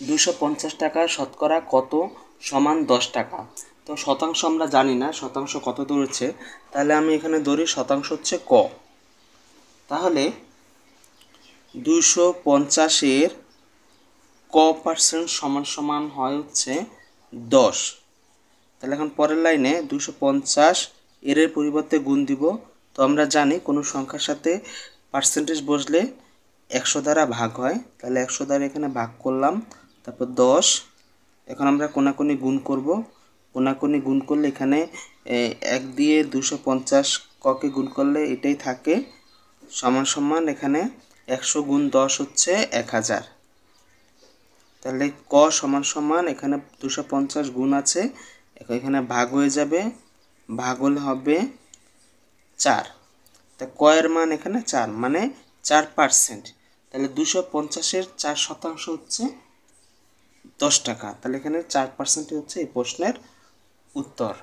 250 টাকা শতকরা কত সমান 10 টাকা। তো শতাংশ আমরা জানি না শতাংশ কত ধরেছে, তাহলে আমি এখানে ধরি শতাংশ হচ্ছে ক। তাহলে 250-এর ক পার্সেন্ট সমান সমান হয় হচ্ছে 10। তাহলে এখন পরের লাইনে 250 এর পরিবর্তে গুণ দিব। তো আমরা জানি কোনো সংখ্যার সাথে পার্সেন্টেজ বসলে 100 দ্বারা ভাগ হয়, তাহলে 100 দ্বারা এখানে ভাগ করলাম, তারপর 10। এখন আমরা কোনাকুনি গুণ করব, কোনাকুনি গুণ করলে এখানে 1 দিয়ে 250 ককে গুণ করলে এটাই থাকে, সমান সমান এখানে 100 গুণ 10 হচ্ছে 1000। তাহলে ক সমান সমান এখানে 250 গুণ আছে, এখানে ভাগ হয়ে যাবে, ভাগ হলে হবে 4। তা ক এর মান এখানে 4, মানে 4%। তাহলে 250-এর 4% হচ্ছে 10 টাকা। তাহলে এখানে 4% হচ্ছে এই প্রশ্নের উত্তর।